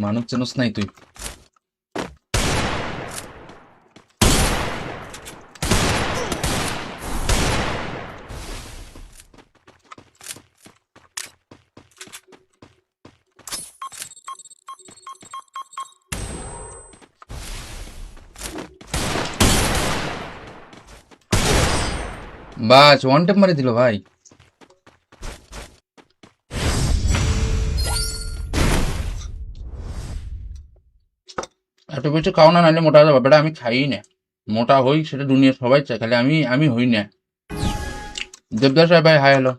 মানুষ চেনস নাই তুই। বাস ওয়ান টেপ মারি দিল ভাই। এত বেশি খাও না, নাহলে মোটা হয়ে যাবে বেটা। আমি খাই না, মোটা হই সেটা দুনিয়ার সবাই চায়, খালি আমি আমি হই না। দেবদাস রায় ভাই, হাই হ্যালো।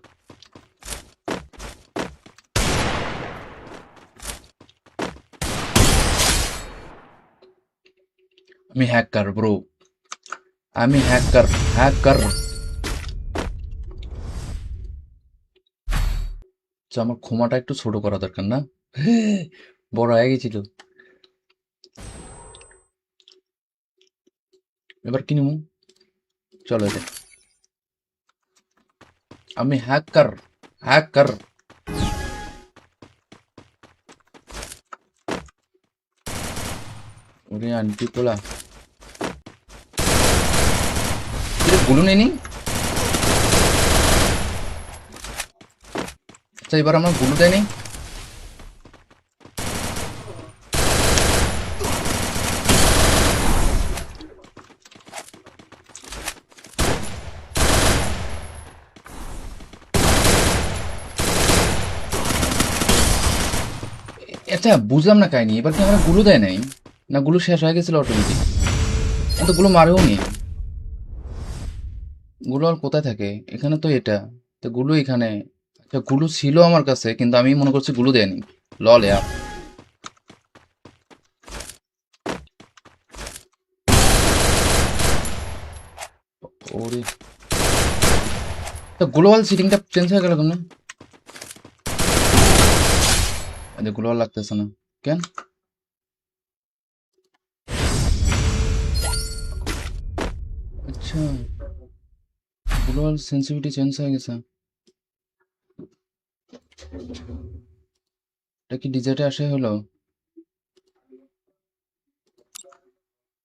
আমি হ্যাকার ব্রো, আমি হ্যাকার হ্যাকার। আমার ক্ষমাটা একটু ছোট করা দরকার না? বড় হয়ে গেছিল। এবার কি নিমু? চলো এটা। আমি হ্যাকার হ্যাকার। ওরে আন্টি পোলা, গুলো নেই নি। আচ্ছা এবার আমার গুলো দেয় নেই। আচ্ছা বুঝলাম না কাহিনি, এবার কি আমার গুলো দেয় নাই, না গুলো শেষ হয়ে গেছিল অটোমেটিক? তো গুলো মারেও নি। গুলো আর কোথায় থাকে? এখানে তো এটা, তো গুলো এখানে। আচ্ছা গুলো ছিল আমার কাছে, কিন্তু আমি মনে করছি গুলো দেয়নি। লল ইয়ার। ওরে, তো গ্লোবাল সিটিংটা চেঞ্জ হয়ে গেল কেন? গ্লোবাল লাগতেছে না কেন? আচ্ছা, গ্লোবাল সেন্সিটিভিটি চেঞ্জ হয়ে গেছে। এটা কি ডিজেটে আসে হলো?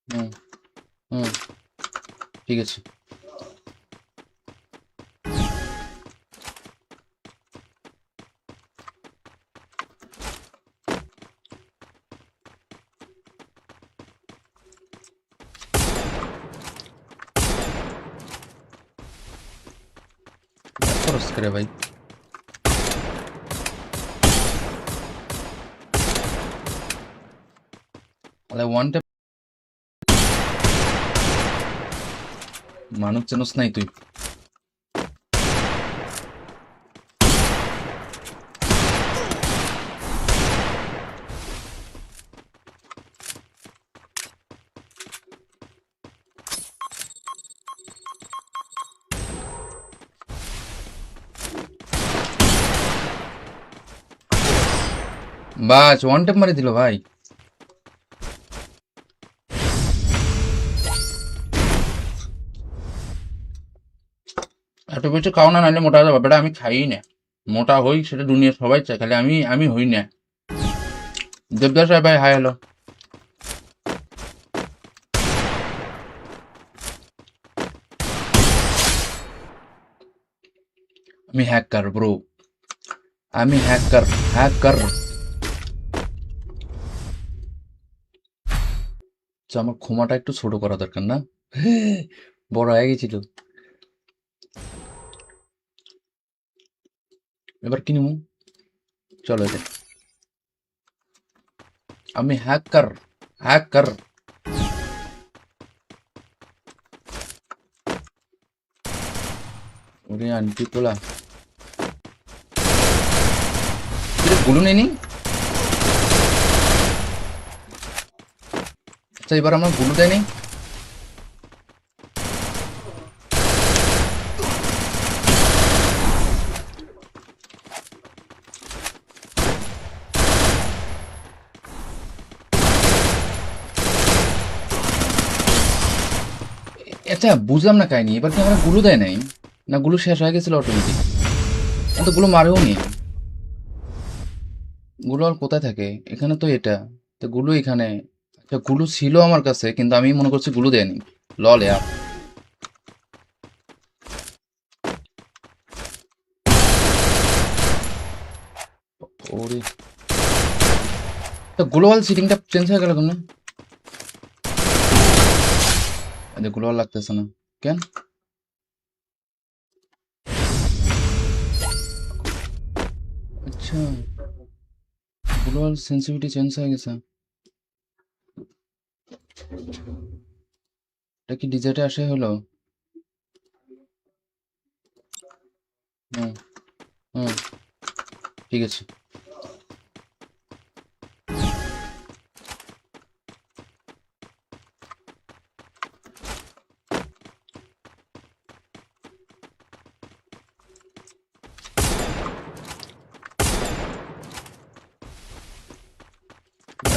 হুম হুম, ঠিক আছে। খরচ করে ভাই। তাহলে ওয়ান ট্যাপ। মানুষ চেনস নাই তুই। বাস ওয়ান ট্যাপ মারি দিল ভাই। এত বেশি খাও না, নাহলে মোটা হয়ে যাবে বেটা। আমি খাই না, মোটা হই সেটা দুনিয়ার সবাই চায়, খালি আমি আমি হই না। দেবদাস রায় ভাই, হাই হ্যালো। আমি হ্যাকার ব্রো, আমি হ্যাকার হ্যাকার। আমার ক্ষমাটা একটু ছোট করা দরকার না? বড় হয়ে গেছিল। এবার কি নিমু? চলো এটা। আমি হ্যাকার হ্যাকার। ওরে আন্টি পোলা, গুলো নেই নি। আচ্ছা এবার আমার গুলো দেয় নেই। আচ্ছা বুঝলাম না কাহিনি, এবার কি আমার গুলো দেয় নাই, না গুলো শেষ হয়ে গেছিল অটোমেটিক? তো গুলো মারেও নি। গুলো আর কোথায় থাকে? এখানে তো এটা। তো গুলো এখানে। আচ্ছা, গুলো ছিল আমার কাছে, কিন্তু আমি মনে করছি গুলো দেয়নি। লল यार। ওরে, তো গ্লোবাল সিটিংটা চেঞ্জ হয়ে গেল কেমনে? আরে গ্লোবাল লাগতেছে না কেন? আচ্ছা, গ্লোবাল সেন্সিটিভিটি চেঞ্জ হয়ে গেছে। এটা কি ডিজেটে আসে হলো? হুম, হুম, ঠিক আছে।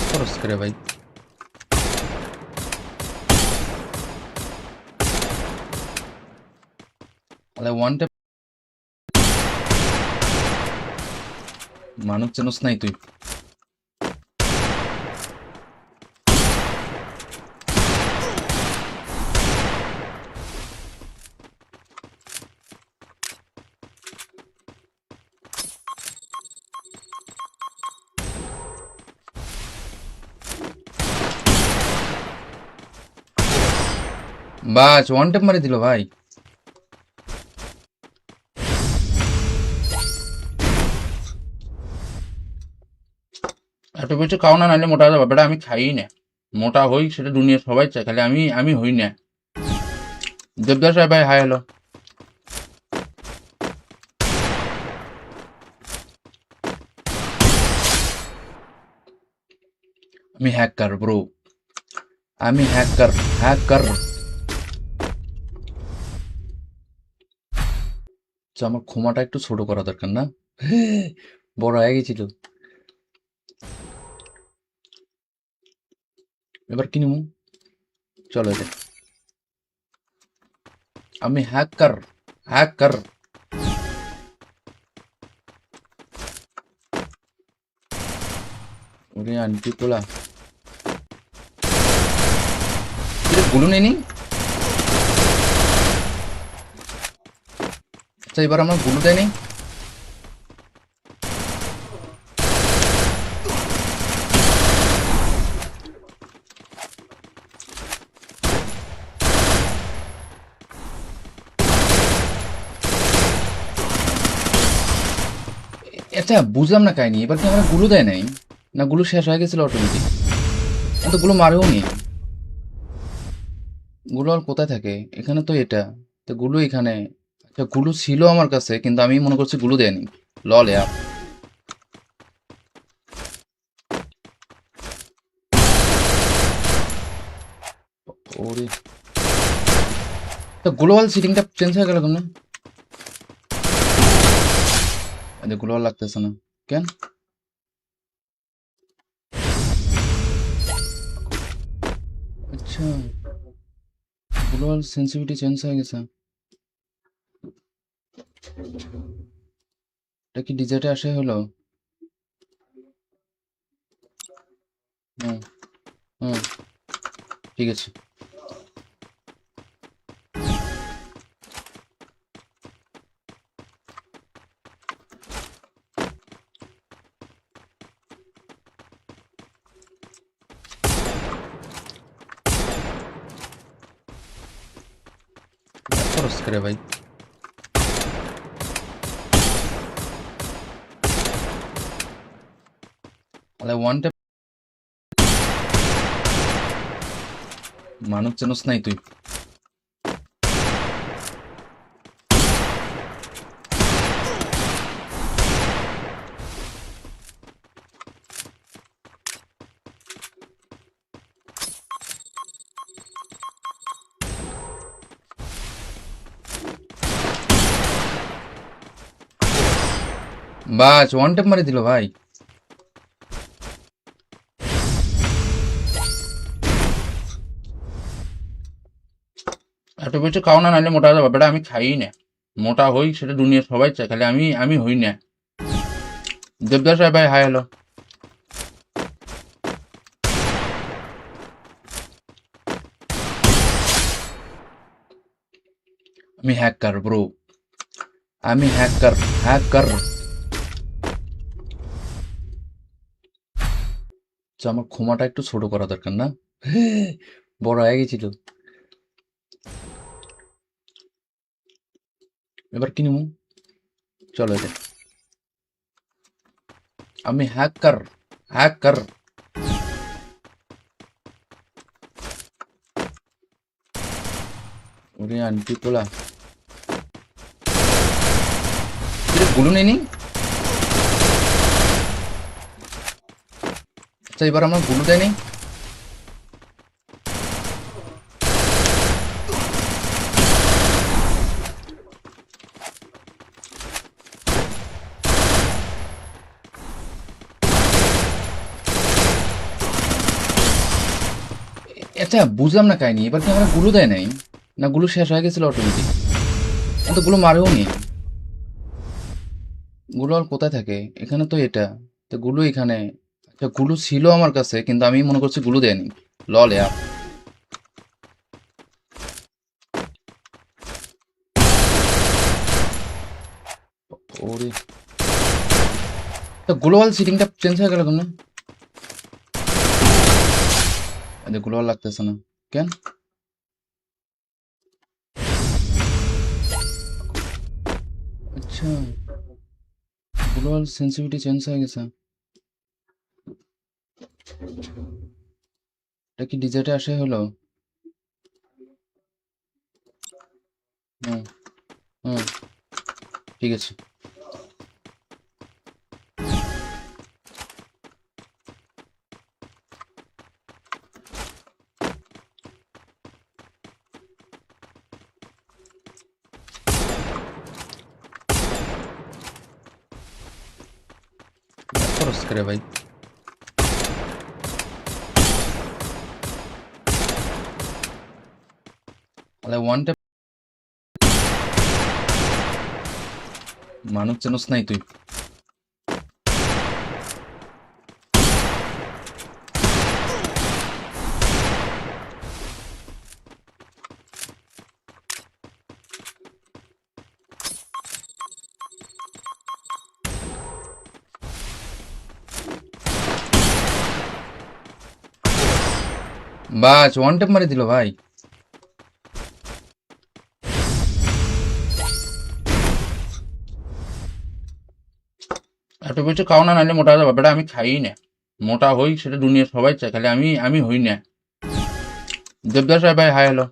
খরচ করে ভাই। তাহলে ওয়ান ট্যাপ মানুষ চেনস নাই তুই। বাস ওয়ান ট্যাপ মারি দিল ভাই। এত কিছু খাও না, নাহলে মোটা যাবে। বেটা আমি খাই না। মোটা হই সেটা দুনিয়া সবাই চায়, খালি আমি হই না। দেবদাস ভাই, হাই হ্যালো। আমি হ্যাকার ব্রো। আমি হ্যাকার। হ্যাকার। আচ্ছা, আমার ক্ষমাটা একটু ছোট করা দরকার না? বড় হয়ে গেছিল। এবার কি নিবো? চলো এটা। আমি হ্যাকার। হ্যাকার। ওরে আন্টি পোলা। গুলো নেই নি। আচ্ছা, এবার আমার গুলো দেয় নেই। আচ্ছা, বুঝলাম না কাহিনি। এবার কি আমার গুলো দেয় নাই? না গুলো শেষ হয়ে গেছিল অটোমেটিক? তো গুলো মারেও নি। গুলো আর কোথায় থাকে? এখানে তো এটা। তো গুলো এখানে। আচ্ছা, গুলো ছিল আমার কাছে, কিন্তু আমি মনে করছি গুলো দেয়নি। লল यार। ওরে, তো গ্লোবাল সিটিংটা চেঞ্জ হয়ে গেল কেমনে? আরে গ্লোবাল লাগতেছে না কেন? আচ্ছা, গ্লোবাল সেন্সিটিভিটি চেঞ্জ হয়ে গেছে। এটা কি ডিজেটে আসে হলো? হুম, হুম, ঠিক আছে। খরচ করে ভাই। তাহলে ওয়ান ট্যাপ মানুষ চেনস নাই তুই। বাস ওয়ান ট্যাপ মারি দিল ভাই। এত কিছু খাও না, নাহলে মোটা যাবে। বেটা আমি খাই না। মোটা হই সেটা দুনিয়া সবাই চায়, খালি আমি হই না। দেবদাস ভাই, হাই হ্যালো। আমি হ্যাকার ব্রো, আমি হ্যাকার, হ্যাকার। তো আমার ক্ষমাটা একটু ছোট করা দরকার না? বড় হয়ে গেছিল। এবার কি নিমু? চলো এটা। আমি হ্যাকার, হ্যাকার। ওরে আন্টি পোলা, গুলো নেই নি। আচ্ছা এবার আমার গুলো দেয় নেই। আচ্ছা বুঝলাম না কাহিনী, এবার কি আমার গুলো দেয় নাই, না গুলো শেষ হয়ে গেছিল অটোমেটিক? তো গুলো মারেও নি। গুলো আর কোথায় থাকে? এখানে তো এটা, তো গুলো এখানে। আচ্ছা গুলো ছিল আমার কাছে, কিন্তু আমি মনে করছি গুলো দেয়নি। লল ইয়ার। ওরে, তো গ্লোবাল সিটিংটা চেঞ্জ হয়ে গেল কেমনে? আচ্ছা গ্লোবাল লাগতেছে না কেন? আচ্ছা গ্লোবাল সেন্সিটিভিটি চেঞ্জ হয়ে গেছে। এটা কি ডিজেটে আসে হলো? হুম, হুম, ঠিক আছে। খরচ করে ভাই। তাহলে ওয়ান ট্যাপ মানুষ চেনস নাই তুই। বাস ওয়ান ট্যাপ মারি দিল ভাই। এত বেশি খাও না, নাহলে মোটা যাবে বেটা, আমি খাই না। মোটা হই সেটা দুনিয়া সবাই চায়, খালি আমি হই না। দেবদাস সাহেব ভাই, হাই হ্যালো।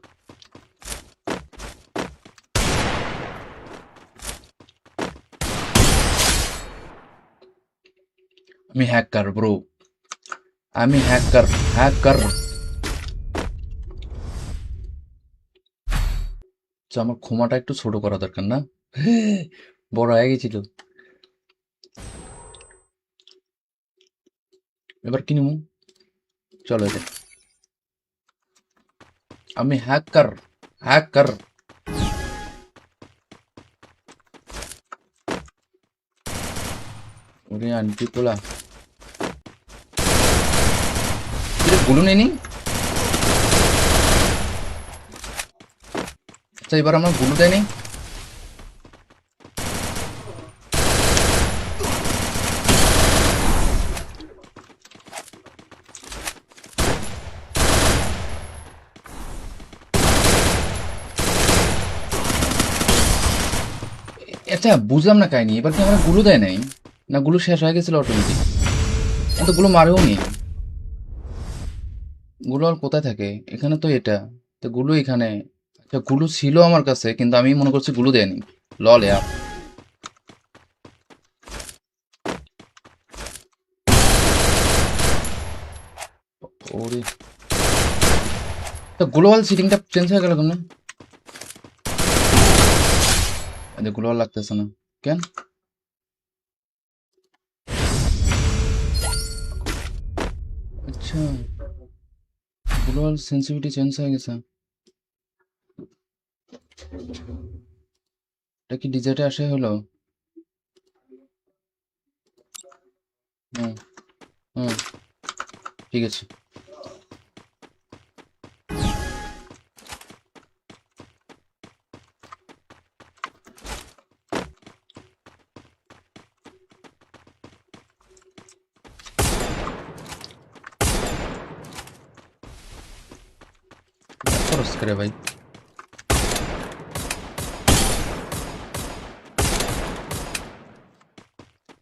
আমি হ্যাকার ব্রো, আমি হ্যাকার, হ্যাকার। তো আমার ক্ষমাটা একটু ছোট করা দরকার না? বড় হয়ে গেছিল। এবার কি নিমু? চলো এটা। আমি হ্যাকার, হ্যাকার। ওরে আন্টি পোলা, গুলো নেই নি। আচ্ছা এবার আমার গুলো দেয় নেই। আচ্ছা বুঝলাম না কাহিনী, এবার কি আমার গুলো দেয় নাই, না গুলো শেষ হয়ে গেছিল অটোমেটিক? তো গুলো মারেও নি। গুলো আর কোথায় থাকে? এখানে তো এটা, তো গুলো এখানে। আচ্ছা গুলো ছিল আমার কাছে, কিন্তু আমি মনে করছি গুলো দেয়নি। লল ইয়ার। ওরে, তো গ্লোবাল সিটিংটা চেঞ্জ হয়ে গেল কেমনে? আচ্ছা গ্লোবাল লাগতেছে না কেন? আচ্ছা গ্লোবাল সেন্সিটিভিটি চেঞ্জ হয়ে গেছে। এটা কি ডিজেটে আসে হলো? হুম, হুম, ঠিক আছে। খরচ করে ভাই।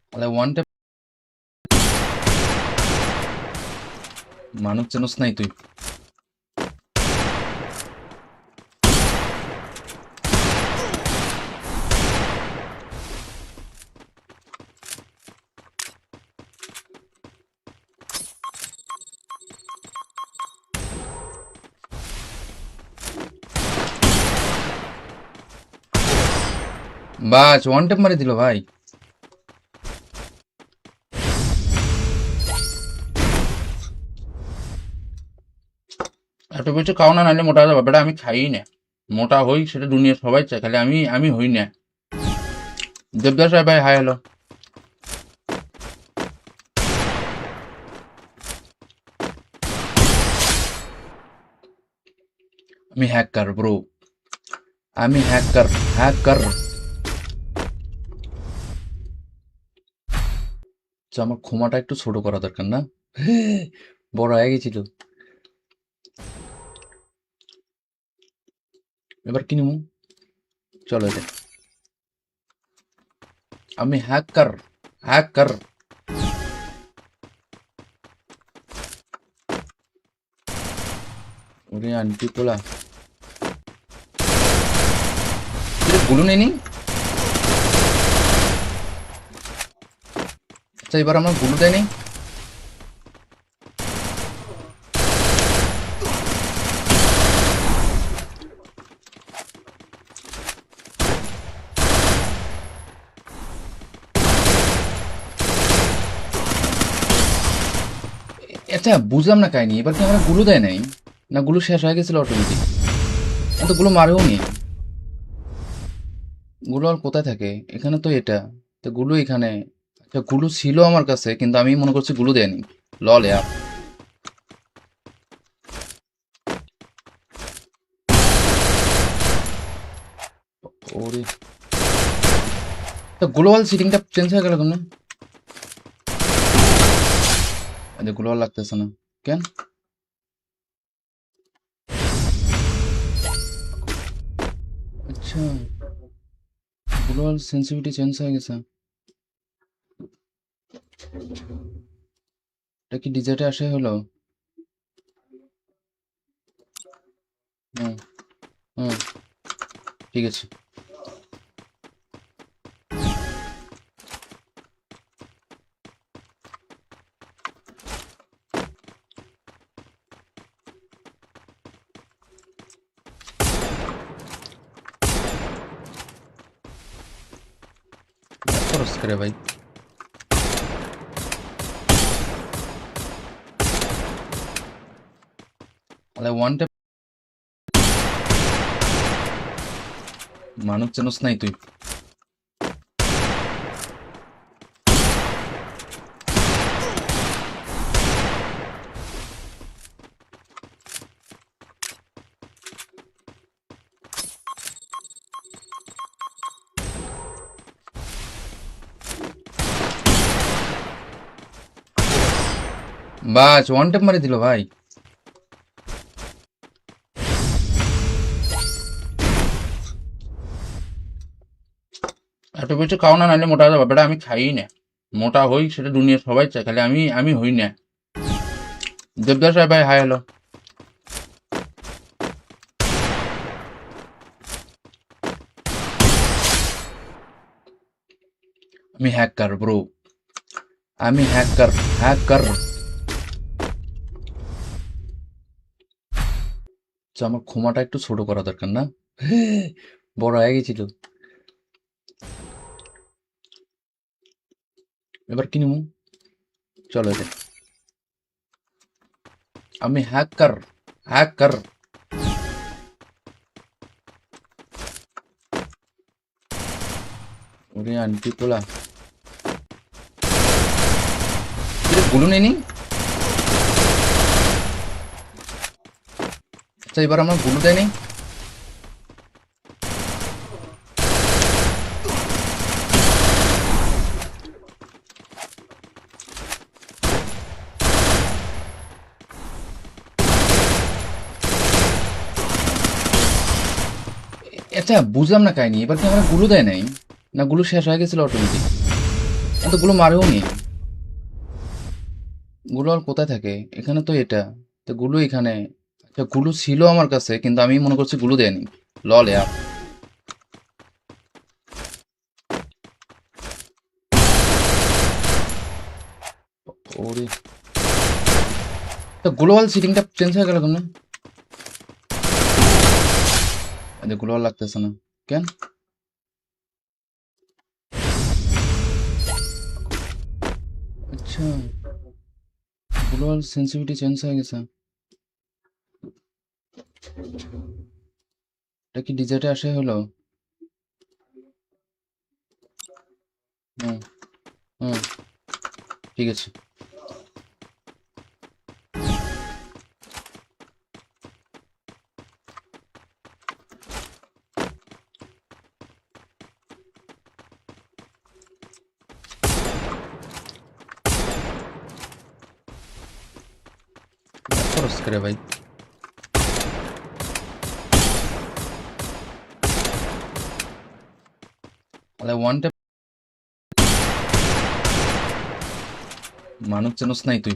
তাহলে ওয়ান ট্যাপ মানুষ চেনস নাই তুই। বাস ওয়ান ট্যাপ মারি দিল ভাই। এত কিছু খাও না, নাহলে মোটা যাবে বেটা। আমি খাই না, মোটা হই সেটা দুনিয়া সবাই চায়, খালি আমি হই না। দেবদাস ভাই হাই হ্যালো। আমি হ্যাকার ব্রো, আমি হ্যাকার হ্যাকার। আমার ক্ষমাটা একটু ছোট করা দরকার না? বড় হয়ে গেছিল। এবার কি নিমু? চলো এটা। আমি হ্যাকার হ্যাকার। ওরে আন্টি পোলা, গুলো নেই নি। আচ্ছা এবার আমার গুলো দেয় নেই। আচ্ছা বুঝলাম না কাহিনি, এবার কি আমার গুলো দেয় নাই, না গুলো শেষ হয়ে গেছিল অটোমেটিক? তো গুলো মারেও নি। গুলো আর কোথায় থাকে? এখানে তো এটা, তো গুলো এখানে। আচ্ছা গুলো ছিল আমার কাছে, কিন্তু আমি মনে করছি গুলো দেয়নি। লল ইয়ার। ওরে, তো গ্লোবাল সিটিংটা চেঞ্জ হয়ে গেল কেন? গ্লোবাল লাগতেছে না কেন? আচ্ছা, গ্লোবাল সেন্সিটিভিটি চেঞ্জ হয়ে গেছে। এটা কি ডিজেটে আসে হলো? হুম হুম, ঠিক আছে। খরচ করে ভাই। তাহলে ওয়ান ট্যাপ মানুষ চেনস নাই তুই। বাস ওয়ান ট্যাপ মারি দিল ভাই। এত কিছু খাও না, নাহলে মোটা যাবে বেটা। আমি খাই না, মোটা হই সেটা দুনিয়া সবাই চায়, খালি আমি হই না। দেবদাস ভাই হাই হ্যালো। আমি হ্যাকার ব্রো, আমি হ্যাকার হ্যাকার। আমার ক্ষমাটা একটু ছোট করা দরকার না? বড় হয়ে গেছিল। এবার কি নিমু? চলো এটা। আমি হ্যাকার হ্যাকার। ওরে আন্টি পোলা, গুলো নেই নি। আচ্ছা এবার আমার গুলো দেয় নেই। আচ্ছা বুঝলাম না কাহিনী, এবার কি আমরা গুলো দেয় নাই, না গুলো শেষ হয়ে গেছিল অটোমেটিক? তো গুলো মারেও নি, গুলো আর কোথায় থাকে? এখানে তো এটা, তো গুলো এখানে। আচ্ছা গুলো ছিল আমার কাছে, কিন্তু আমি মনে করছি গুলো দেয়নি। লল ইয়ার। ওরে, তো গ্লোবাল সিটিংটা চেঞ্জ হয়ে গেল কেমনে? গ্লোবাল লাগতেছে না কেন? আচ্ছা, গ্লোবাল সেন্সিটিভিটি চেঞ্জ হয়ে গেছে। এটা কি ডিজেটে আসে হলো? হুম, হুম, ঠিক আছে। খরচ করে ভাই। তাহলে ওয়ান ট্যাপ মানুষ চেনস নাই তুই।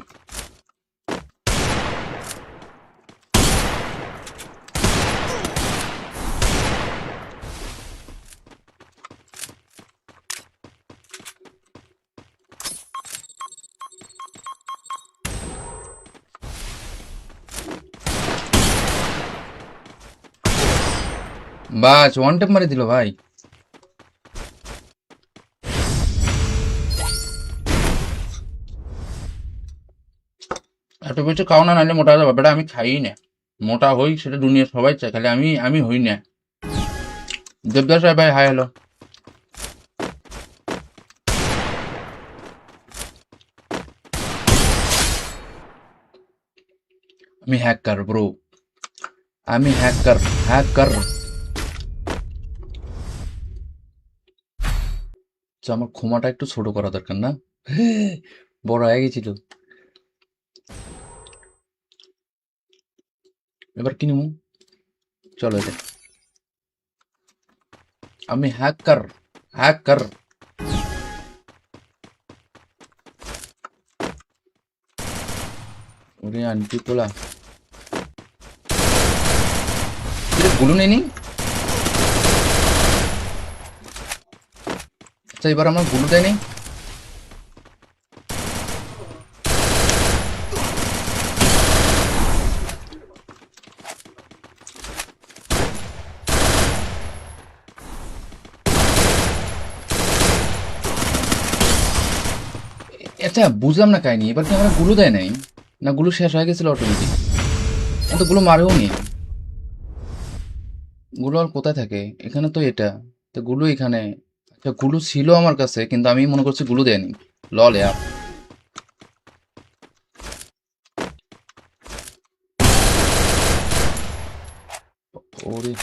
বাস ওয়ান ট্যাপ মারি দিল ভাই। এত বেশি খাও না, নাহলে মোটা যাবে। বেটা আমি খাই না, মোটা হই সেটা দুনিয়া সবাই চায়, খালি আমি আমি হই না। দেবদাস সাহেব ভাই, হাই হ্যালো। আমি হ্যাকার ব্রো, আমি হ্যাকার, হ্যাকার। আমার ক্ষমাটা একটু ছোট করা দরকার না? বড় হয়ে গেছিল। এবার কি নিমু? চলো এটা। আমি হ্যাকার, হ্যাকার। ওরে আন্টি পোলা, গুলো নেই নি। আচ্ছা এবার আমার গুলো দেয় নেই। আচ্ছা বুঝলাম না কাহিনী, এবার কি আমরা গুলো দেয় নাই, না গুলো শেষ হয়ে গেছিল অটোমেটিক? তো গুলো মারেও নি, গুলো আর কোথায় থাকে? এখানে তো এটা, তো গুলো এখানে। আচ্ছা গুলো ছিল আমার কাছে, কিন্তু আমি মনে করছি গুলো দেয়নি। লল ইয়ার। ওরে,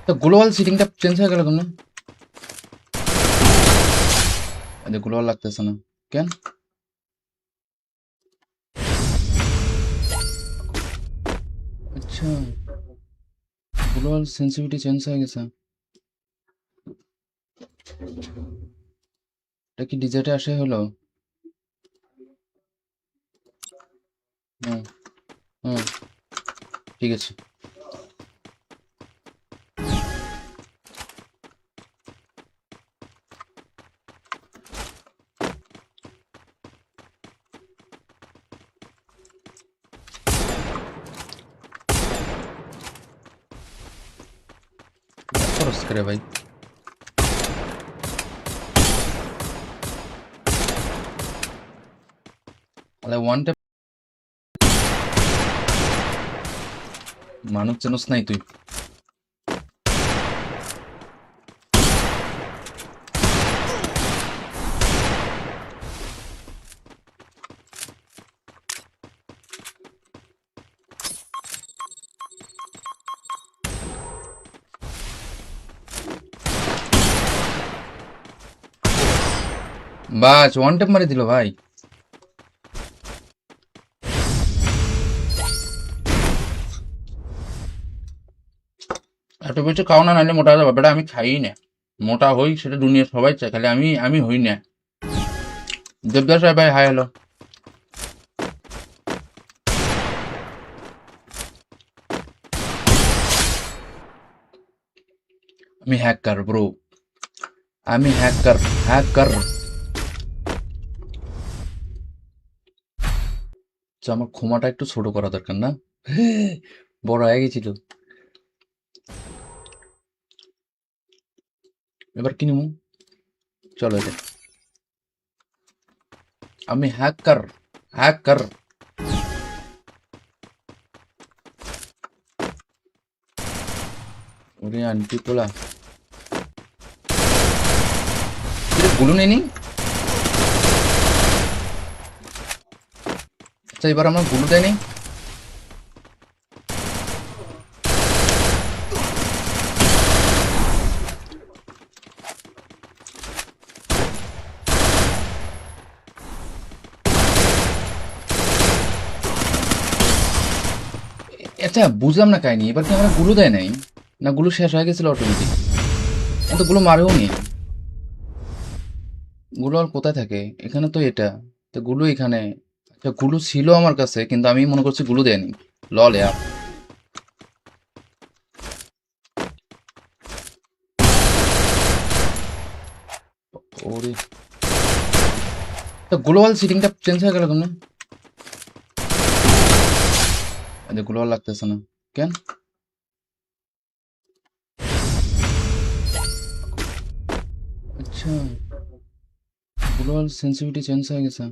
তো গ্লোবাল সিটিংটা চেঞ্জ হয়ে গেল কেমনে? গ্লোবাল লাগতেছে না কেন? আচ্ছা, গ্লোবাল সেন্সিটিভিটি চেঞ্জ হয়ে গেছে। এটা কি ডিজেটে আসে হলো? হুম, হুম, ঠিক আছে। খরচ করে ভাই। তাহলে ওয়ান ট্যাপ মানুষ চেনস নাই তুই। বাস ওয়ান ট্যাপ মারি দিল ভাই। এত বেশি খাও না, নাহলে মোটা হয়ে যাবে। বেটা আমি খাই না, মোটা হই সেটা দুনিয়ার সবাই চায়, খালি আমি হই না। দেবদাস ভাই, হাই হ্যালো। আমি হ্যাকার ব্রো, আমি হ্যাকার, হ্যাকার। আচ্ছা, আমার ক্ষমাটা একটু ছোট করা দরকার না? বড় হয়ে গেছিল। এবার কি নিমু? চলো এটা। আমি হ্যাকার, হ্যাকার। ওরে আন্টি পোলা, গুলো নেই নি। আচ্ছা, এবার আমার গুলো দেয় নেই। আচ্ছা, বুঝলাম না কাহিনি, এবার কি আমার গুলো দেয় নাই, না গুলো শেষ হয়ে গেছিল অটোমেটিক? তো গুলো মারেও নি। গুলো আর কোথায় থাকে? এখানে তো এটা, তো গুলো এখানে। আচ্ছা, গুলো ছিল আমার কাছে, কিন্তু আমি মনে করছি গুলো দেয়নি। লল ইয়ার। ওরে, তো গ্লোবাল সিটিংটা চেঞ্জ হয়ে গেল কেন? গ্লোবাল লাগতেছে না কেন? আচ্ছা, গ্লোবাল সেন্সিটিভিটি চেঞ্জ হয়ে গেছে।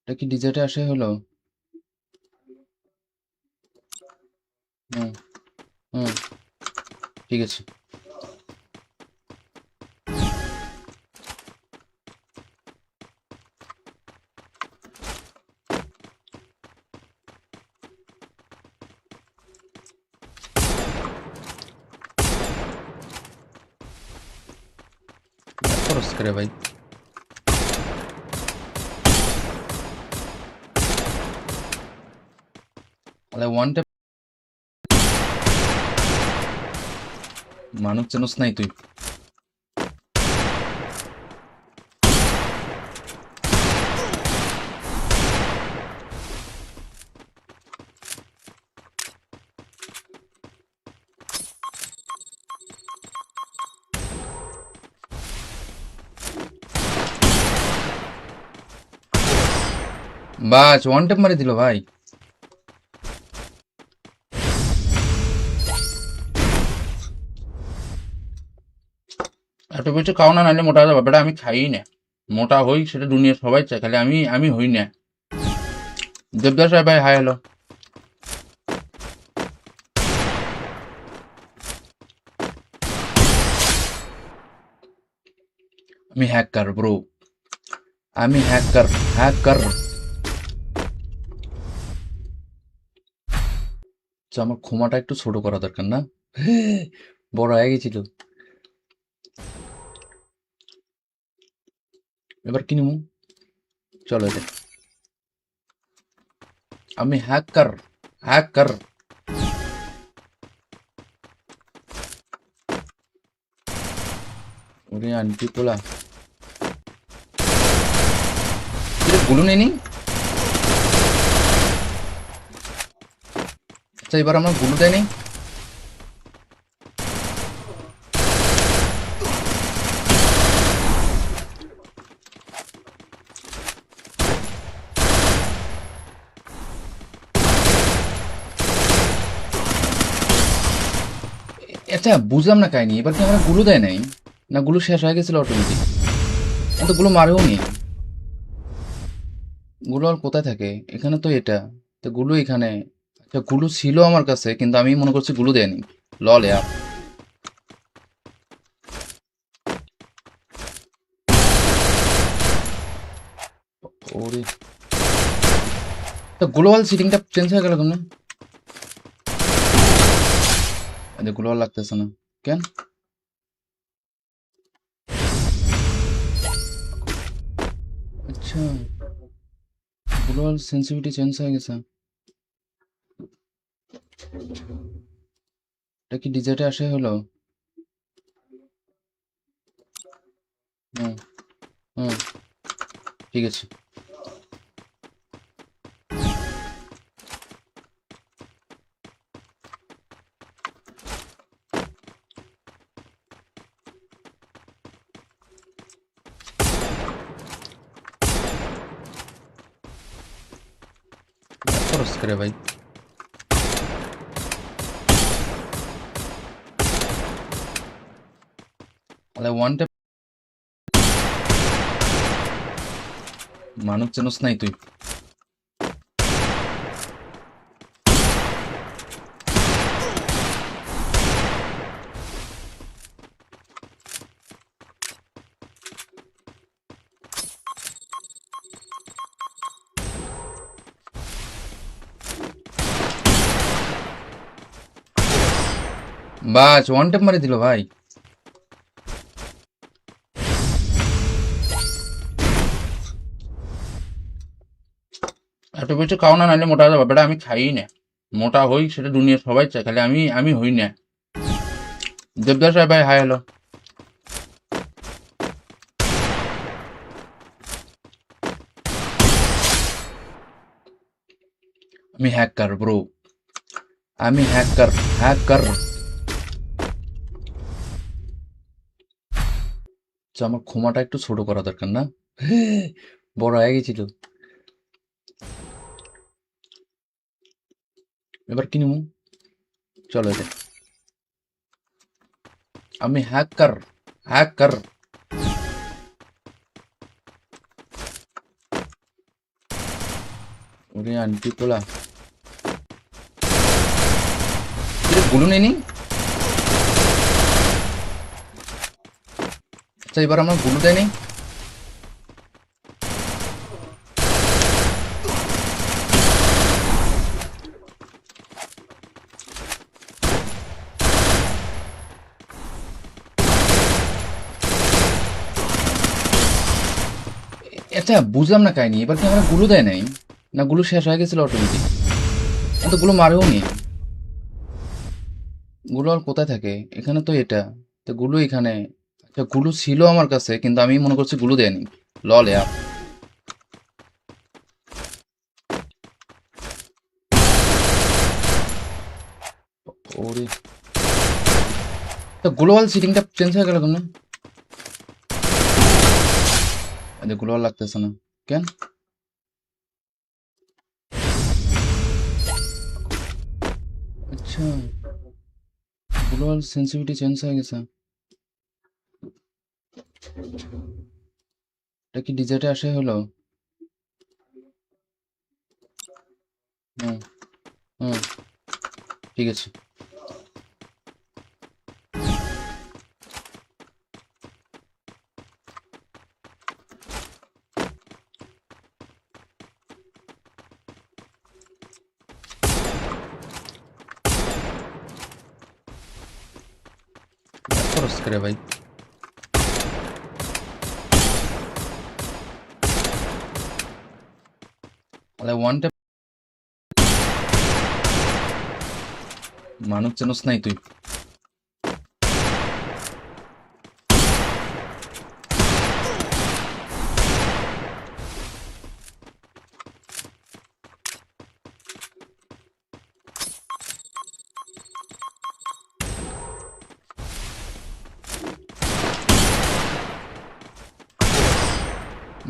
এটা কি ডিজেটে আসে হলো? হুম, হুম, ঠিক আছে। খরচ করে ভাই। তাহলে ওয়ান ট্যাপ মানুষ চেনস নাই তুই? বাস ওয়ান ট্যাপ মারি দিল ভাই। এত বেশি খাও না, নাহলে মোটা হয়ে যাবে। বেটা আমি খাই না, মোটা হই সেটা দুনিয়ার সবাই চায়, খালি আমি হই না। দেবদাস ভাই, হাই হ্যালো। আমি হ্যাকার ব্রো, আমি হ্যাকার, হ্যাকার। আচ্ছা, আমার ক্ষমাটা একটু ছোট করা দরকার না? বড় হয়ে গেছিল। এবার কি নিমু? চলো এটা। আমি হ্যাকার, হ্যাকার। ওরে আন্টি পোলা, গুলো নেই নি। আচ্ছা, এবার আমার গুলো দেয় নেই। আচ্ছা, বুঝলাম না কাহিনি, এবার কি আমার গুলো দেয় নাই, না গুলো শেষ হয়ে গেছিল অটোমেটিক? তো গুলো মারেও নি। গুলো আর কোথায় থাকে? এখানে তো এটা, তো গুলো এখানে। আচ্ছা, গুলো ছিল আমার কাছে, কিন্তু আমি মনে করছি গুলো দেয়নি। লল ইয়ার। ওরে, তো গ্লোবাল সিটিংটা চেঞ্জ হয়ে গেল কেন? গ্লোবাল লাগতেছে না কেন? আচ্ছা, গ্লোবাল সেন্সিটিভিটি চেঞ্জ হয়ে গেছে। এটা কি ডিজেটে আসে হলো? হুম হুম, ঠিক আছে। খরচ করে ভাই। তাহলে ওয়ান ট্যাপ মানুষ চেনস নাই তুই। বাস ওয়ান ট্যাপ মারি দিল ভাই। এত বেশি খাও না, নাহলে মোটা যাবে। বেটা আমি খাই না, মোটা হই সেটা দুনিয়া সবাই চায়, খালি আমি হই না। দেবদাস সাহেব ভাই, হাই হ্যালো। আমি হ্যাকার ব্রো, আমি হ্যাকার। হ্যাকার আমার ক্ষমাটা একটু ছোট করা দরকার না? বড় হয়ে গেছিল। এবার কি নিমু? চলো এটা। আমি হ্যাকার। হ্যাকার ওরে আন্টি পোলা, গুলো নেই নি। আচ্ছা এবার আমার গুলো দেয় নেই। আচ্ছা বুঝলাম না কাহিনি, এবার কি আমার গুলো দেয় নাই, না গুলো শেষ হয়ে গেছিল অটোমেটিক? তো গুলো মারেও নি। গুলো আর কোথায় থাকে? এখানে তো এটা, তো গুলো এখানে। আচ্ছা গুলো ছিল আমার কাছে, কিন্তু আমি মনে করছি গুলো দেয়নি। লল ইয়ার। ওরে, তো গ্লোবাল সিটিংটা চেঞ্জ হয়ে গেল কেন? আচ্ছা গ্লোবাল লাগতেছে না কেন? আচ্ছা গ্লোবাল সেন্সিটিভিটি চেঞ্জ হয়ে গেছে। এটা কি ডিজেটে আসে হলো? হুম হুম, ঠিক আছে। খরচ করে ভাই। তাহলে ওয়ান ট্যাপ মানুষ চেনস নাই তুই।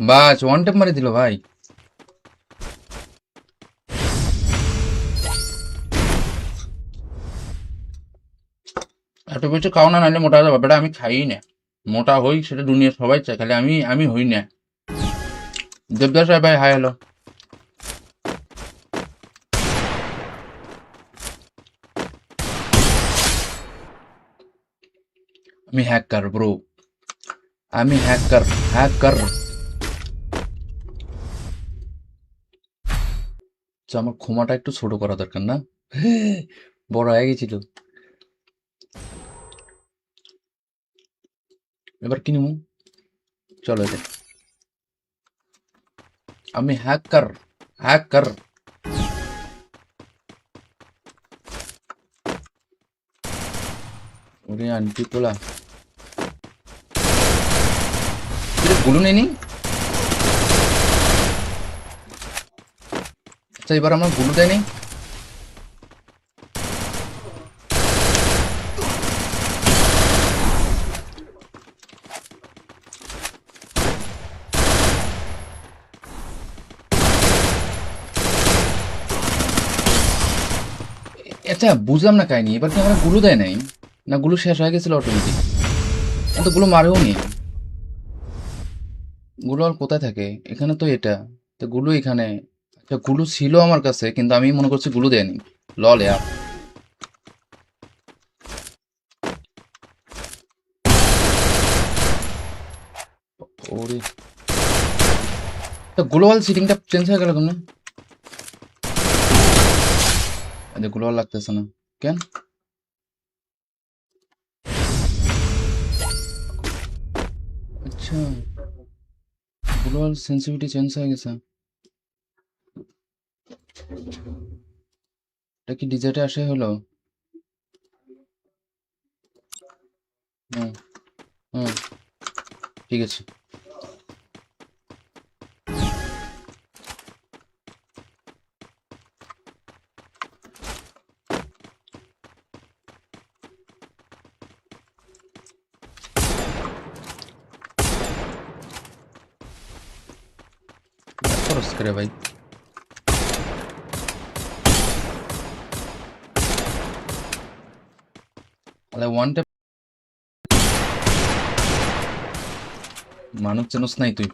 বাস ওয়ান ট্যাপ মারি দিল ভাই। এত বেশি খাও না, নাহলে মোটা যাবে। বেটা আমি খাই না, মোটা হই সেটা দুনিয়া সবাই চায়, খালি আমি হই না। দেবদাস সাহেব ভাই, হাই হ্যালো। আমি হ্যাকার ব্রো, আমি হ্যাকার। হ্যাকার আমার ক্ষমাটা একটু ছোট করা দরকার না? বড় হয়ে গেছিল। এবার কি নিমু? চলো এটা। আমি হ্যাকার। হ্যাকার ওরে আন্টি পোলা গুলো নেই নি। আচ্ছা এবার আমার গুলো দেয় নেই। আচ্ছা বুঝলাম না কাহিনি, এবার কি আমার গুলো দেয় নাই, না গুলো শেষ হয়ে গেছিল অটোমেটিক? তো গুলো মারেও নি। গুলো আর কোথায় থাকে? এখানে তো এটা, তো গুলো এখানে। আচ্ছা গুলো ছিল আমার কাছে, কিন্তু আমি মনে করছি গুলো দেয়নি। লল ইয়ার। ওরে, তো গ্লোবাল সিটিংটা চেঞ্জ হয়ে গেল কেন? আরে গ্লোবাল লাগতেছে না কেন? আচ্ছা গ্লোবাল সেন্সিটিভিটি চেঞ্জ হয়ে গেছে। এটা কি ডিজেটে আসে হলো? হুম হুম, ঠিক আছে। খরচ করে ভাই। তাহলে ওয়ান ট্যাপ মানুষ চেনস নাই তুই।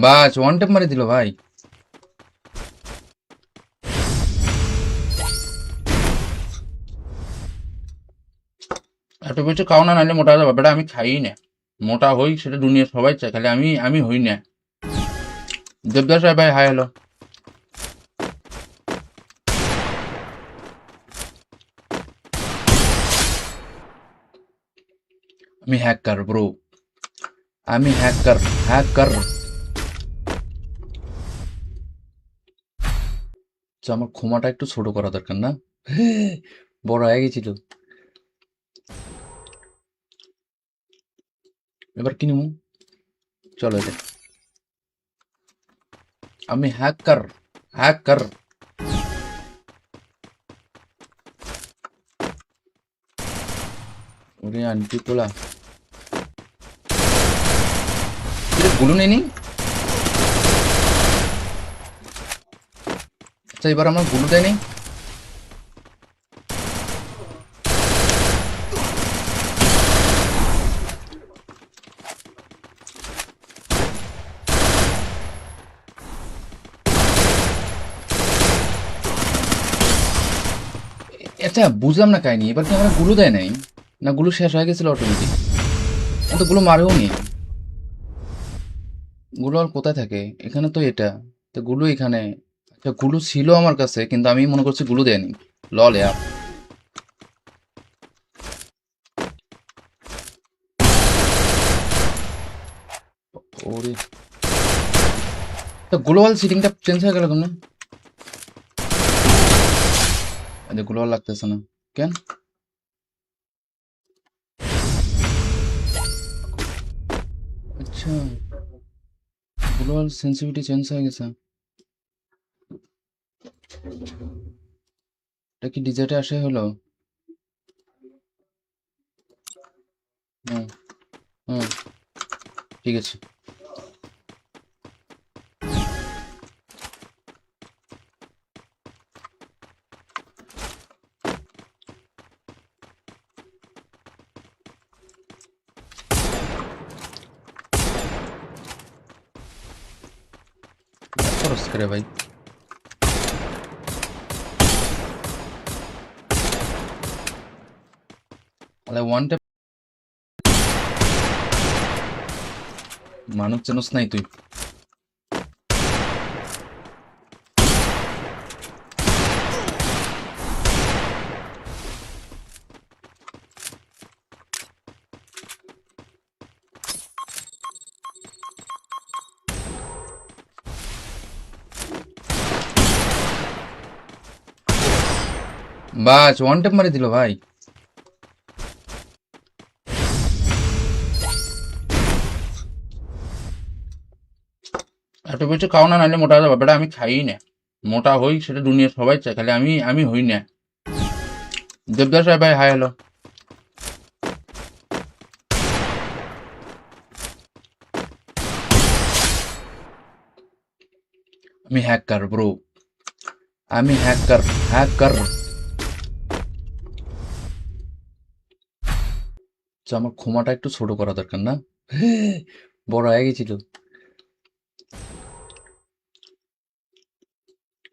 বাস ওয়ান ট্যাপ মারি দিল ভাই। এত বেশি খাও না, নাহলে মোটা হয়ে যাবে বেটা। আমি খাই না, মোটা হই সেটা দুনিয়ার সবাই চায়, খালি আমি হই না। দেবদাস সাহেব ভাই, হাই হ্যালো। আমি হ্যাকার ব্রো, আমি হ্যাকার, হ্যাকার। আমার ক্ষমাটা একটু ছোট করা দরকার না? বড় হয়ে গেছিল। এবার কি নিমু? চলো এটা, আমি হ্যাকার, হ্যাকার। ওরে আন্টি পোলা গুলো নেই নি। আচ্ছা এবার আমার গুলো দেয় নেই। আচ্ছা বুঝলাম না কাহিনি, এবার কি আমার গুলো দেয় নাই, না গুলো শেষ হয়ে গেছিল অটোমেটিক? তো গুলো মারেও নি। গুলো আর কোথায় থাকে? এখানে তো এটা, তো গুলো এখানে। আচ্ছা গুলো ছিল আমার কাছে, কিন্তু আমি মনে করছি গুলো দেয়নি। লল ইয়ার। ওরে, তো গ্লোবাল সিটিংটা চেঞ্জ হয়ে গেল কেন? আরে গ্লোবাল লাগতেছে না কেন? আচ্ছা গ্লোবাল সেন্সিটিভিটি চেঞ্জ হয়ে গেছে। এটা কি ডিজেটে আসে হলো? হুম হুম, ঠিক আছে। খরচ করে ভাই। তাহলে ওয়ান ট্যাপ মানুষ চেনস নাই তুই। বাস ওয়ান টেপ মারি দিল ভাই। এত বেশি খাও না, নাহলে মোটা হয়ে যাবে। বেটা আমি খাই না, মোটা হই সেটা দুনিয়ার সবাই চায়, খালি আমি হই না। দেবদাস সাহেব ভাই, হাই হ্যালো। আমি হ্যাকার ব্রো, আমি হ্যাকার, হ্যাকার। আমার ক্ষমাটা একটু ছোট করা দরকার না? বড় হয়ে গেছিল।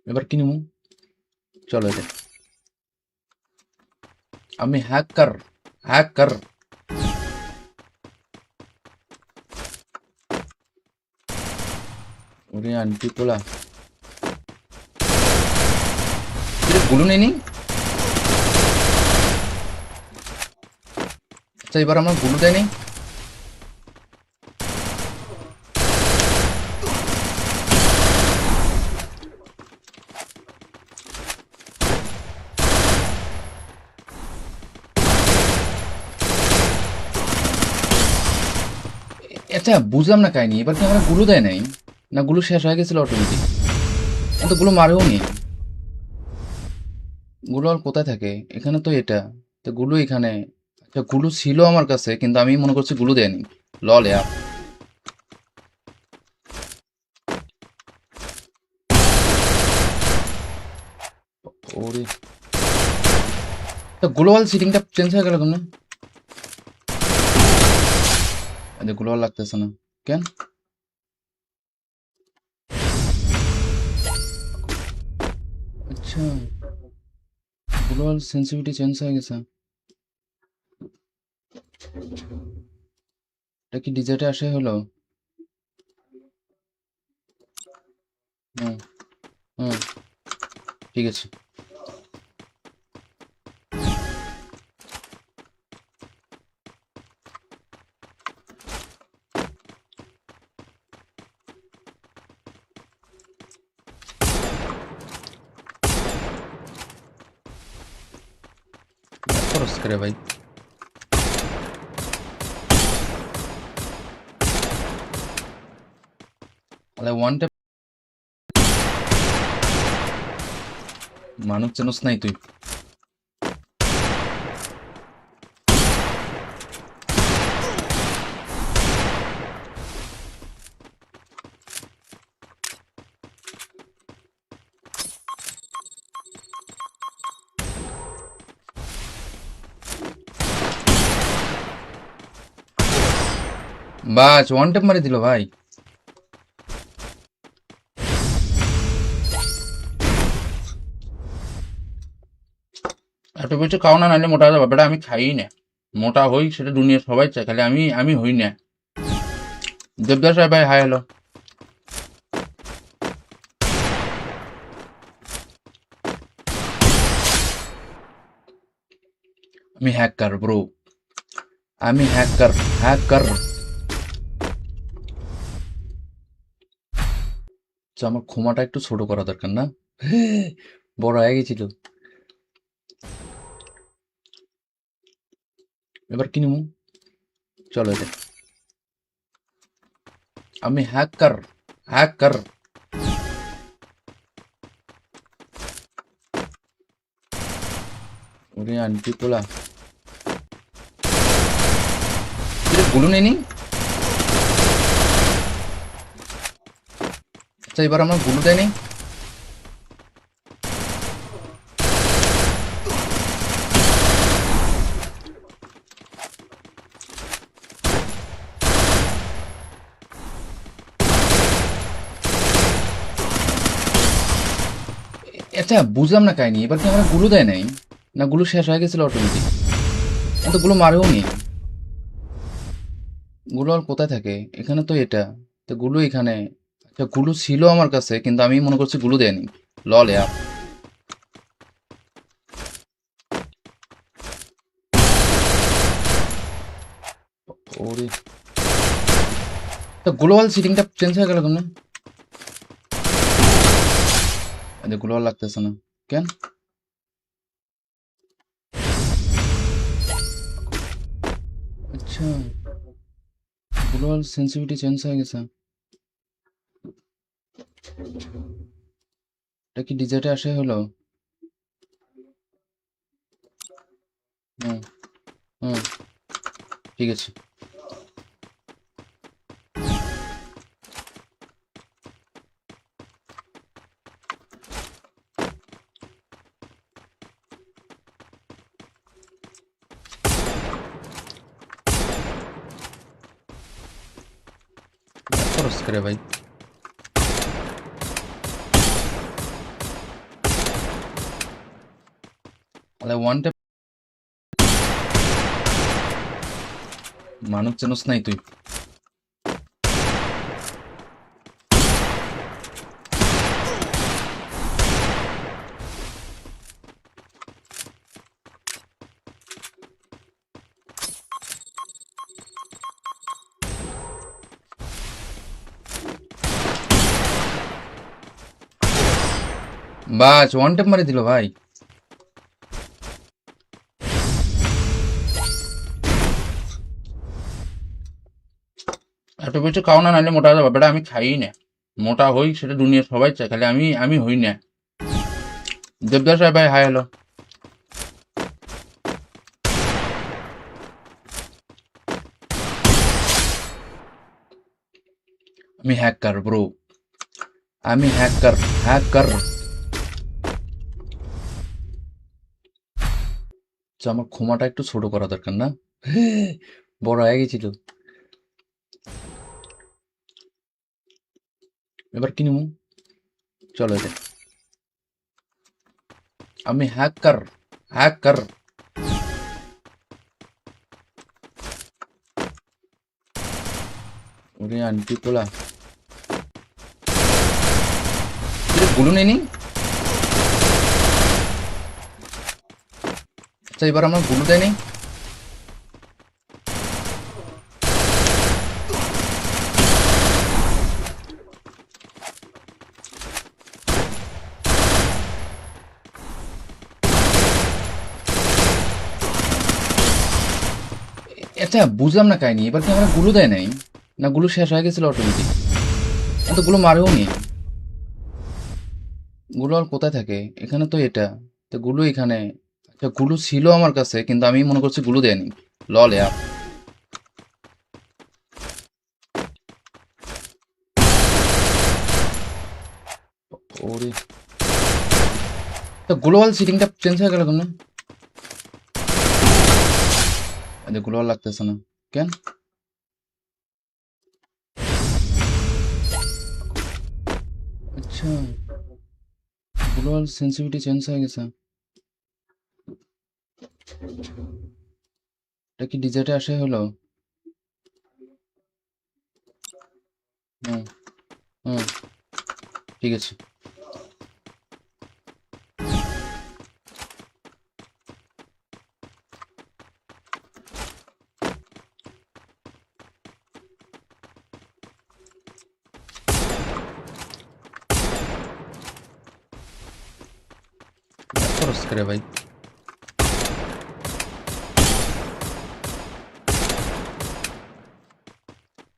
এবার কি নিমু? চলো এটা। আমি হ্যাকার, হ্যাকার। ওরে আন্টি পোলা, গুলো নেই নি। আচ্ছা এবার আমার গুলো দেয় নেই। আচ্ছা বুঝলাম না কাহিনি, এবার কি আমার গুলো দেয় নাই, না গুলো শেষ হয়ে গেছিল অটোমেটিক? তো গুলো মারেও নি। গুলো আর কোথায় থাকে? এখানে তো এটা, তো গুলো এখানে। আচ্ছা গুলো ছিল আমার কাছে, কিন্তু আমি মনে করছি গুলো দেয়নি। লল ইয়ার। ওরে, তো গ্লোবাল সিটিংটা চেঞ্জ হয়ে গেল কেন? আচ্ছা গ্লোবাল লাগতেছে না কেন? আচ্ছা গ্লোবাল সেন্সিটিভিটি চেঞ্জ হয়ে গেছে। এটা কি ডিজেটে আসে হলো? হুম, হুম, ঠিক আছে। খরচ করে ভাই। তাহলে ওয়ান ট্যাপ মানুষ চেনস নাই তুই। বাস ওয়ান ট্যাপ মারি দিল ভাই। এত বেশি খাও না, নাহলে মোটা হয়ে যাবে। বেটা আমি খাই না, মোটা হই সেটা দুনিয়ার সবাই চায়, খালি আমি হই না। দেবদাস সাহেব ভাই, হাই হ্যালো। আমি হ্যাকার ব্রো, আমি হ্যাকার, হ্যাকার। আমার ক্ষমাটা একটু ছোট করা দরকার না? বড় হয়ে গেছিল। এবার কি নিমু? চলো এটা। আমি হ্যাকার, হ্যাকার। ওরে আন্টি পোলা, গুলো নেই নি। আচ্ছা এবার আমার গুলো দেয় নেই। আচ্ছা বুঝলাম না কাহিনি, এবার কি আমার গুলো দেয় নাই, না গুলো শেষ হয়ে গেছিল অটোমেটিক? তো গুলো মারেও নি। গুলো আর কোথায় থাকে? এখানে তো এটা, তো গুলো এখানে। আচ্ছা গুলো ছিল আমার কাছে, কিন্তু আমি মনে করছি গুলো দেয়নি। লল ইয়ার। ওরে, তো গ্লোবাল সিটিংটা চেঞ্জ হয়ে গেল কেন? গ্লোবাল লাগতেছে না কেন? আচ্ছা, গ্লোবাল সেন্সিটিভিটি চেঞ্জ হয়ে গেছে। এটা কি ডিজেটে আসে হলো? হুম হুম, ঠিক আছে। খরচ করে ভাই। তাহলে ওয়ান ট্যাপ মানুষ চেনস নাই তুই। বাস ওয়ান ট্যাপ মারি দিল ভাই। এত কিছু খাও না, নাহলে মোটা হয়ে যাবে বেটা। আমি খাই না, মোটা হই সেটা দুনিয়ার সবাই চায়, খালি আমি হই না। দেবদাস ভাই, হাই হ্যালো। আমি হ্যাকার ব্রো, আমি হ্যাকার। হ্যাকার। আমার ক্ষমাটা একটু ছোট করা দরকার না? বড় হয়ে গেছিল। এবার কি নিমু? চলো এটা। আমি হ্যাকার। হ্যাকার। ওরে আন্টি পোলা, গুলো নেই নি। আচ্ছা, এবার আমার গুলো দেয় নেই। আচ্ছা, বুঝলাম না কাহিনি, এবার কি আমার গুলো দেয় নাই, না গুলো শেষ হয়ে গেছিল অটোমেটিক? তো গুলো মারেও নি। গুলো আর কোথায় থাকে? এখানে তো এটা, তো গুলো এখানে। আচ্ছা, গুলো ছিল আমার কাছে, কিন্তু আমি মনে করছি গুলো দেয়নি। লল ইয়ার। ওরে, তো গ্লোবাল সিটিংটা চেঞ্জ হয়ে গেল কেন? গ্লোবাল লাগতেছে না কেন? আচ্ছা, গ্লোবাল সেন্সিটিভিটি চেঞ্জ হয়ে গেছে। এটা কি ডিজেটে আসে হলো? হুম হুম, ঠিক আছে। খরচ করে ভাই।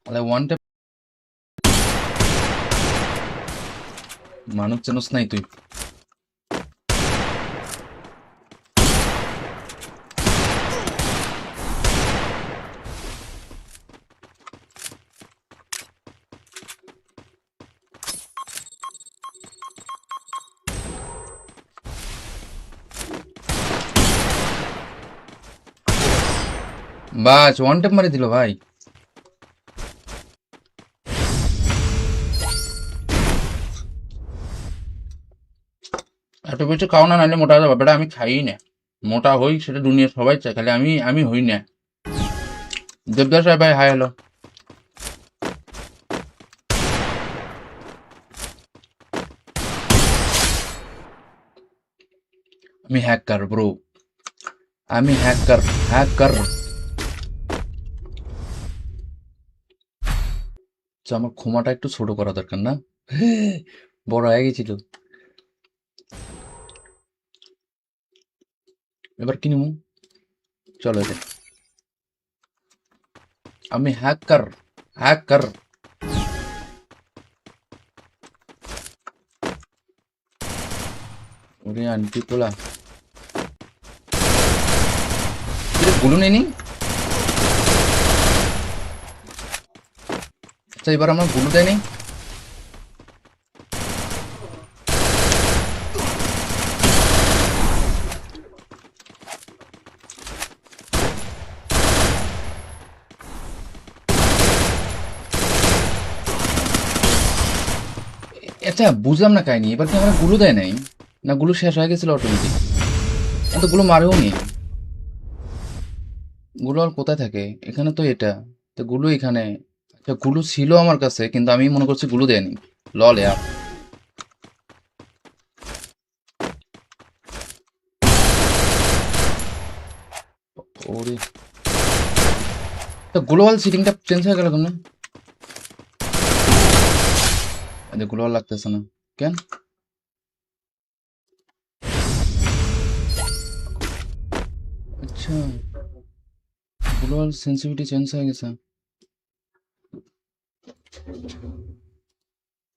তাহলে ওয়ান ট্যাপ মানুষ চেনস নাই তুই। বাস ওয়ান ট্যাপ মারি দিল ভাই। এত কিছু খাও না, নাহলে মোটা হয়ে যাবে বেটা। আমি খাই না, মোটা হই সেটা দুনিয়ার সবাই চায়, খালি আমি হই না। দেবদাস ভাই, হাই হ্যালো। আমি হ্যাকার ব্রো, আমি হ্যাকার। হ্যাকার। আমার ক্ষমাটা একটু ছোট করা দরকার না? বড় হয়ে গেছিল। এবার কি নিমু? চলো এটা। আমি হ্যাকার হ্যাকার। ওরে আন্টি পোলা, গুলো নেই নি। আচ্ছা এবার আমার গুলো দেয় নেই। আচ্ছা বুঝলাম না কাহিনি, এবার কি আমার গুলো দেয় নাই, না গুলো শেষ হয়ে গেছিল অটোমেটিক? তো গুলো মারেও নি। গুলো আর কোথায় থাকে? এখানে তো এটা, তো গুলো এখানে। আচ্ছা গুলো ছিল আমার কাছে, কিন্তু আমি মনে করছি গুলো দেয়নি। লল ইয়ার। ওরে, তো গ্লোবাল সিটিংটা চেঞ্জ হয়ে গেল কেন? আচ্ছা গ্লোবাল লাগতেছে না কেন? আচ্ছা গ্লোবাল সেন্সিটিভিটি চেঞ্জ হয়ে গেছে।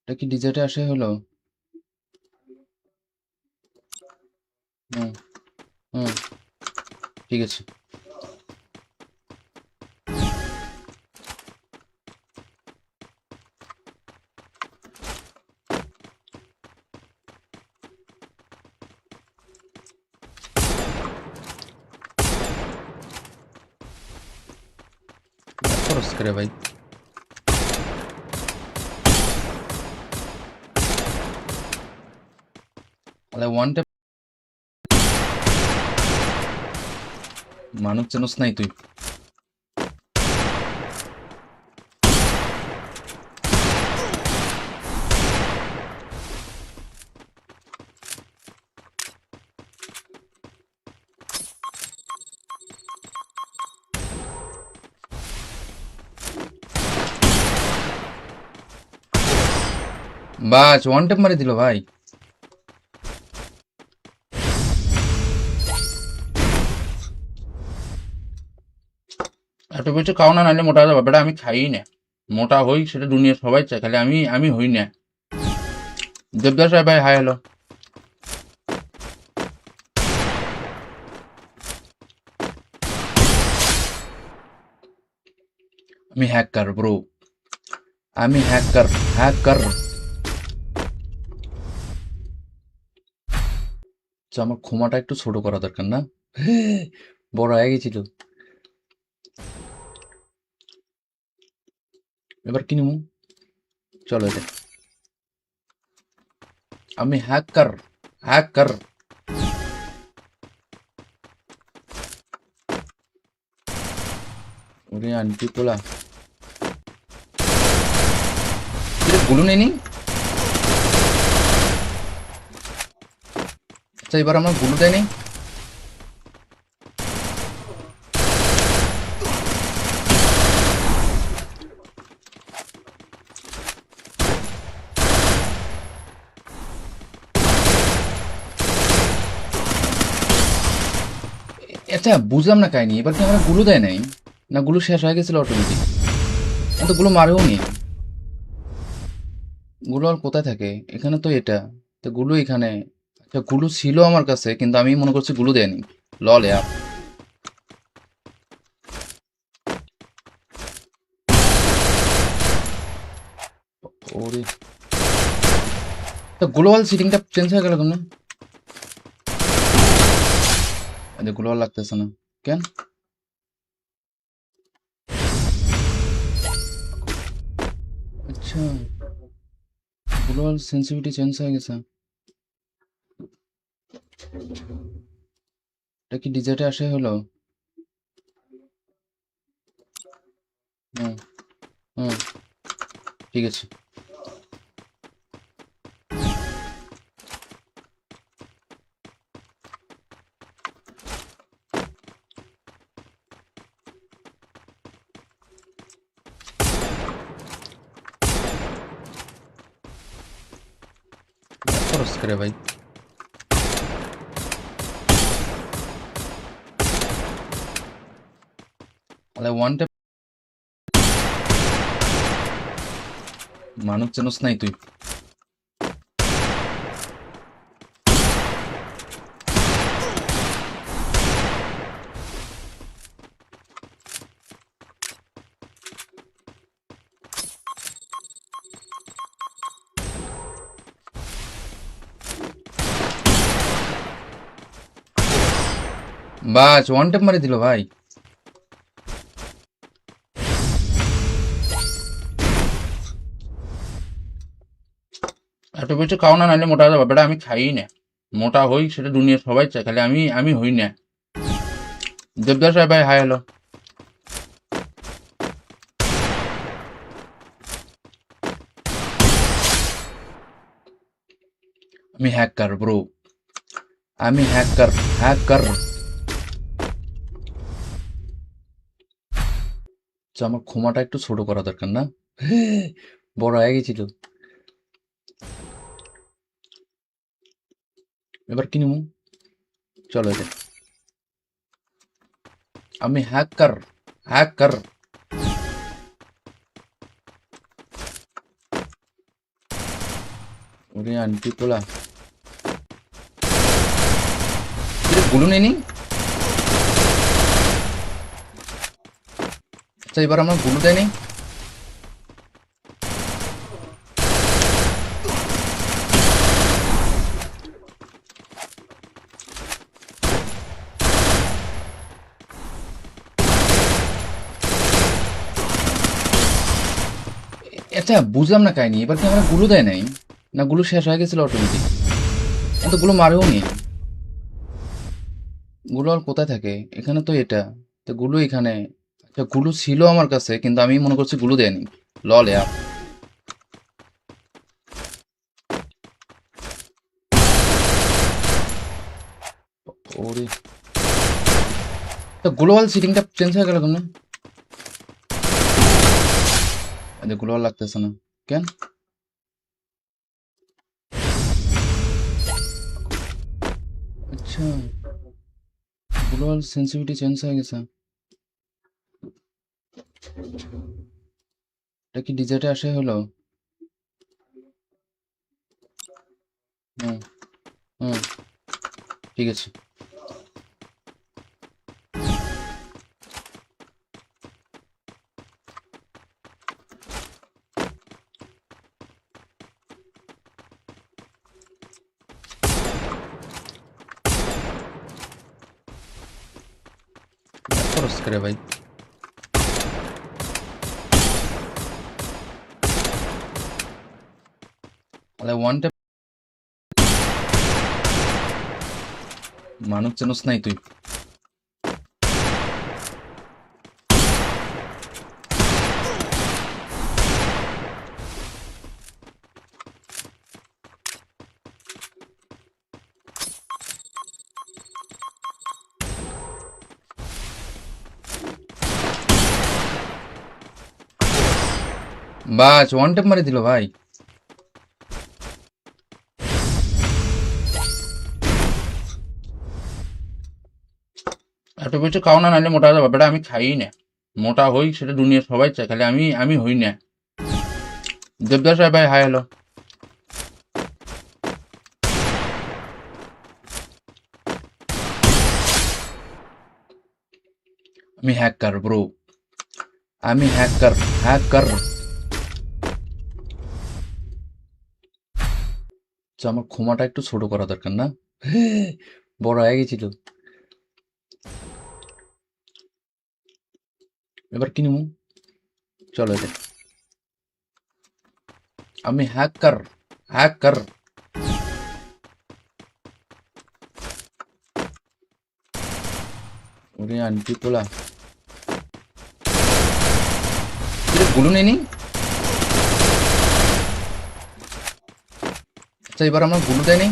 এটা কি ডিজেটে আসে হলো? হুম হুম, ঠিক আছে। খরচ করে ভাই। তাহলে ওয়ান ট্যাপ মানুষ চেনস নাই তুই। বাস ওয়ান ট্যাপ মারি দিল ভাই। এত বেশি খাও না, নাহলে মোটা যাবে বেটা, আমি খাই না। মোটা হই সেটা দুনিয়ার সবাই চায়, খালি আমি হই না। দেবদাস ভাই, ভাই হাই হ্যালো। আমি হ্যাকার ব্রো, আমি হ্যাকার হ্যাকার। আচ্ছা আমার ক্ষমাটা একটু ছোট করা দরকার না? বড় হয়ে গেছিল। এবার কি নিমু? চলো এটা। আমি হ্যাকার হ্যাকার। ওরে আন্টি পোলা, গুলো নেই নি। আচ্ছা এবার আমার গুলো দেয় নেই। আচ্ছা বুঝলাম না কাহিনি, এবার কি আমার গুলো দেয় নাই, না গুলো শেষ হয়ে গেছিল অটোমেটিক? তো গুলো মারেও নি। গুলো আর কোথায় থাকে? এখানে তো এটা, তো গুলো এখানে। আচ্ছা গুলো ছিল আমার কাছে, কিন্তু আমি মনে করছি গুলো দেয়নি। লল ইয়ার। ওরে, তো গ্লোবাল সিটিংটা চেঞ্জ হয়ে গেল কেন? আচ্ছা গ্লোবাল লাগতেছে না কেন? আচ্ছা গ্লোবাল সেন্সিটিভিটি চেঞ্জ হয়ে গেছে। এটা কি ডিজেটে আসে হলো? হুম হুম, ঠিক আছে। খরচ করে ভাই। তাহলে ওয়ান মানুষ চেনস নাই তুই। বাস ওয়ান টেপ মারি দিল ভাই। এত কিছু খাও না, নাহলে মোটা হয়ে যাবে বেটা। আমি খাই না, মোটা হই সেটা দুনিয়ার সবাই চায়, খালি আমি হই না। দেবদাস ভাই, হাই হ্যালো। আমি হ্যাকার ব্রো, আমি হ্যাকার হ্যাকার। আমার ক্ষমাটা একটু ছোট করা দরকার না? বড় হয়ে গেছিল। এবার কি নিমু? চলো এটা। আমি হ্যাকার হ্যাকার। ওরে আন্টি পোলা, গুলো নেই নি। আচ্ছা এবার আমার গুলো দেয়নি। আচ্ছা বুঝলাম না কাহিনি, এবার কি আমার গুলো দেয় নাই, না গুলো শেষ হয়ে গেছিল অটোমেটিক? তো গুলো মারেও নি। গুলো আর কোথায় থাকে? এখানে তো এটা, তো গুলো এখানে। আচ্ছা গুলো ছিল আমার কাছে, কিন্তু আমি মনে করছি গুলো দেয়নি। লল ইয়ার। ওরে, তো গ্লোবাল সিটিংটা চেঞ্জ হয়ে গেল কেন? গ্লোবাল লাগতেছে না কেন? আচ্ছা, গ্লোবাল সেন্সিটিভিটি চেঞ্জ হয়ে গেছে। এটা কি ডিজেটে আসে হলো? হুম হুম, ঠিক আছে। খরচ করে ভাই। তাহলে ওয়ান ট্যাপ। মানুষ চেনস নাই তুই। বাস ওয়ান ট্যাপ মারি দিল ভাই। এত কিছু খাও না, নাহলে মোটা হয়ে যাবে বেটা। আমি খাই না, মোটা হই সেটা দুনিয়ার সবাই চায়, খালি আমি হই না। দেবদাস ভাই, হাই হ্যালো। আমি হ্যাকার ব্রো, আমি হ্যাকার হ্যাকার। আমার ক্ষমাটা একটু ছোট করা দরকার না? বড় হয়ে গেছিল। এবার কি নিমু? চলো এটা। আমি হ্যাকার হ্যাকার। ওরে আন্টি পোলা, গুলো নেই নি। আচ্ছা এবার আমার গুলো দেয়নি।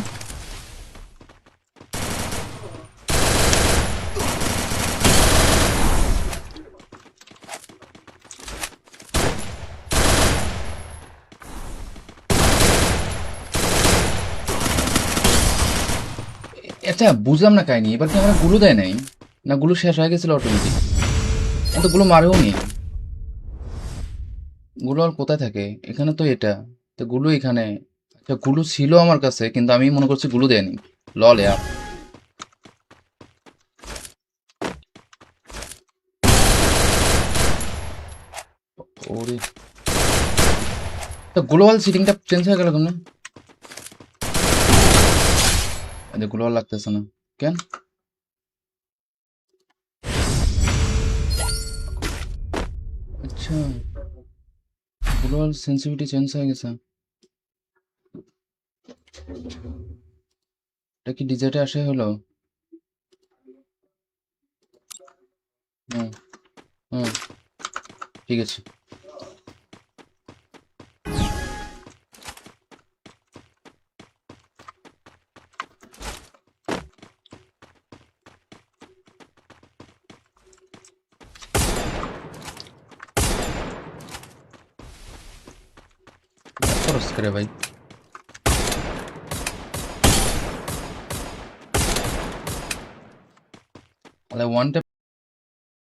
আচ্ছা বুঝলাম না কাহিনি, এবার কি আমার গুলো দেয় নাই, না গুলো শেষ হয়ে গেছিল অটোমেটিক? তো গুলো মারেও নি। গুলো আর কোথায় থাকে? এখানে তো এটা। তো গুলো এখানে। আচ্ছা গুলো ছিল আমার কাছে কিন্তু আমি মনে করছি গুলো দেয়নি। লল यार। ওরে, তো গ্লোবাল সিটিংটা চেঞ্জ হয়ে গেল কেমনে? আরে গ্লোবাল লাগতেছে না কেন? আচ্ছা, গ্লোবাল সেন্সিটিভিটি চেঞ্জ হয়ে গেছে। এটা কি ডিজেটে আসে হলো? হুম, হুম, ঠিক আছে। খরচ করে ভাই। তাহলে ওয়ান